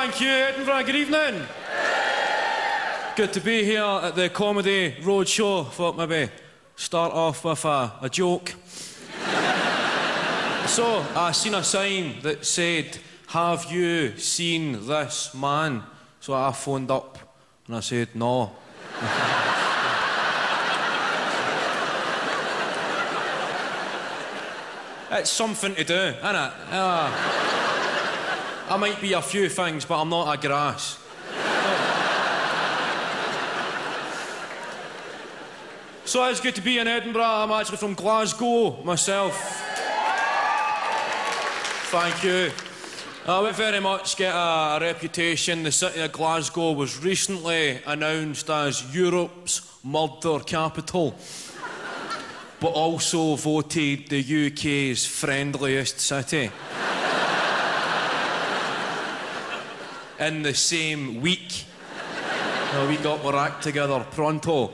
Thank you, Edinburgh. Good evening. Good to be here at the Comedy Roadshow. Thought maybe start off with a joke. So, I seen a sign that said, "Have you seen this man?" So I phoned up and I said, "No." It's something to do, innit? I might be a few things, but I'm not a grass. So it's good to be in Edinburgh. I'm actually from Glasgow myself. Thank you. We very much get a reputation. The city of Glasgow was recently announced as Europe's murder capital, but also voted the UK's friendliest city. In the same week. We got our act together pronto.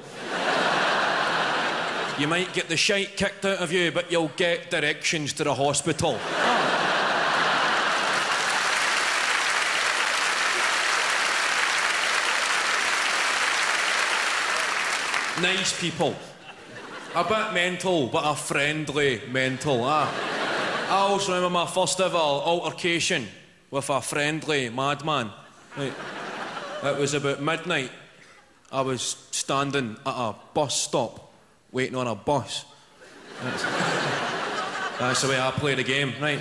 You might get the shite kicked out of you, but you'll get directions to the hospital. Nice people. A bit mental, but a friendly mental. I also remember my first ever altercation with a friendly madman. Right. It was about midnight. I was standing at a bus stop, waiting on a bus. That's the way I play the game, right?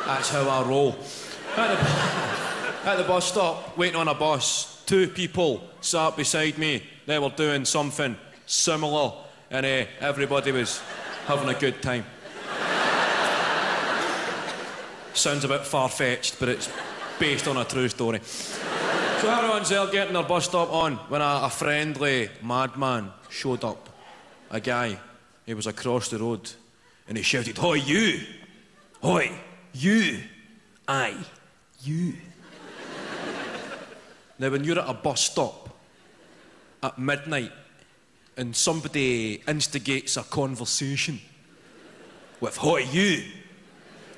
That's how I roll. At the bus stop, waiting on a bus, two people sat beside me. They were doing something similar, and everybody was having a good time. Sounds a bit far-fetched, but it's based on a true story. So everyone's there getting their bus stop on when a friendly madman showed up. A guy. He was across the road, and he shouted, "Hoi, you! Hoi, you! Aye, you!" Now, when you're at a bus stop at midnight and somebody instigates a conversation with "Hoi, you!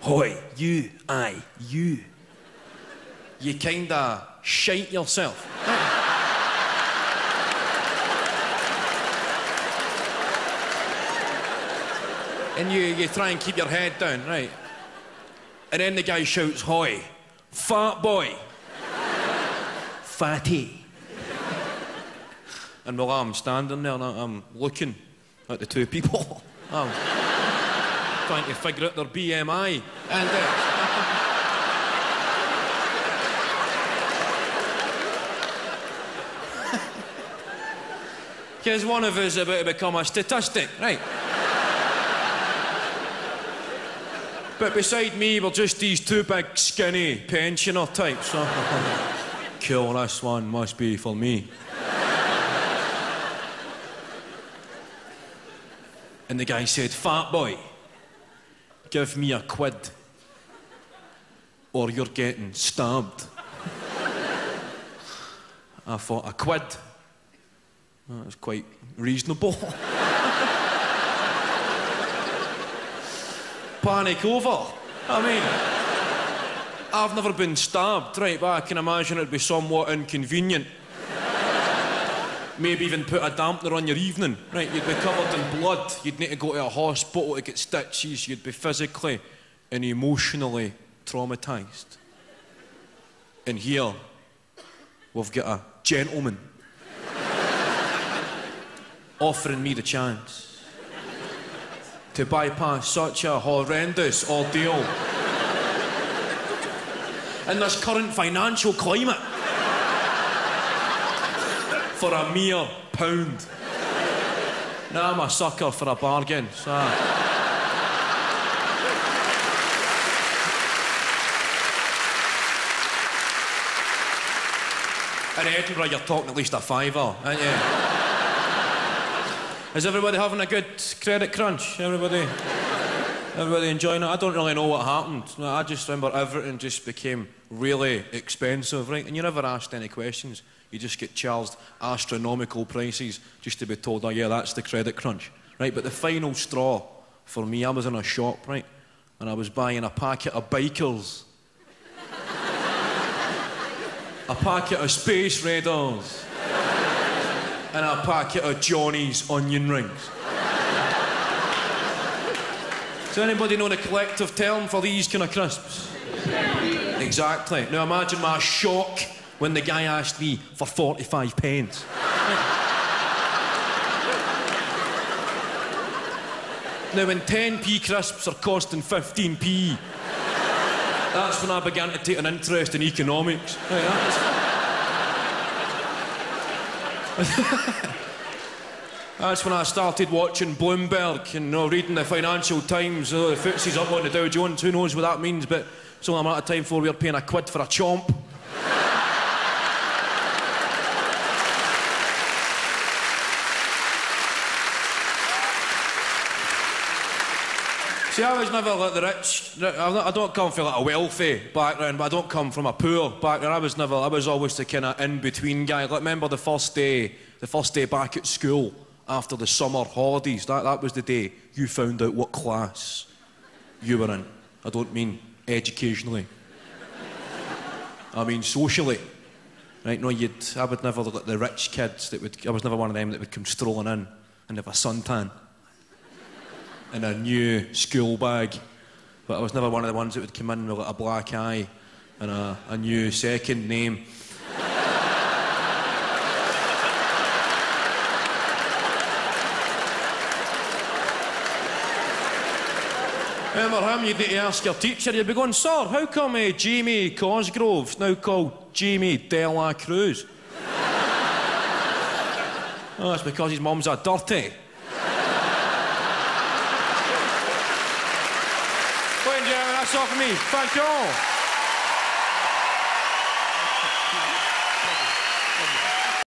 Hoi, you! Aye, you!" you kinda shite yourself. And you try and keep your head down, right? And then the guy shouts, "Hoi, fat boy! Fatty!" And while I'm standing there and I'm looking at the two people, I'm trying to figure out their BMI. And because one of us is about to become a statistic, right? But beside me were just these two big, skinny pensioner types. So, cool, this one must be for me. And the guy said, "Fat boy, give me £1 or you're getting stabbed." I thought, £1? That was quite reasonable. Panic over. I mean, I've never been stabbed, right, but I can imagine it'd be somewhat inconvenient. Maybe even put a dampener on your evening, right? You'd be covered in blood. You'd need to go to a hospital to get stitches. You'd be physically and emotionally traumatised. And here, we've got a gentleman offering me the chance to bypass such a horrendous ordeal in this current financial climate for a mere £1. Now I'm a sucker for a bargain, so... In Edinburgh, you're talking at least a £5, aren't you? Is everybody having a good credit crunch? Everybody enjoying it? I don't really know what happened. I just remember everything just became really expensive, right? And you're never asked any questions. You just get charged astronomical prices just to be told, "Oh yeah, that's the credit crunch," right? But the final straw for me, I was in a shop, right? and I was buying a packet of Bikers. A packet of Space Raiders. And a packet of Johnny's onion rings. Does anybody know the collective term for these kind of crisps? Exactly. Now imagine my shock when the guy asked me for 45 pence. Now when 10p crisps are costing 15p, that's when I began to take an interest in economics. That's when I started watching Bloomberg and reading the Financial Times. The FTSE's up on the Dow Jones, who knows what that means, but it's only a matter of time before we're paying £1 for a chomp. See, I was never like the rich. I don't come from like a wealthy background, but I don't come from a poor background. I was always the kind of in-between guy. Like, remember the first day back at school after the summer holidays? That was the day you found out what class you were in. I don't mean educationally. I mean socially. Right? No, I would never look at the rich kids I was never one of them that would come strolling in and have a suntan and a new school bag. But I was never one of the ones that would come in with like a black eye and a new second name. Remember him? You'd need to ask your teacher. You'd be going, "Sir, how come Jamie Cosgrove's now called Jamie De La Cruz?" "Oh, it's because his mum's a dirty." That's all for me. Thank you all.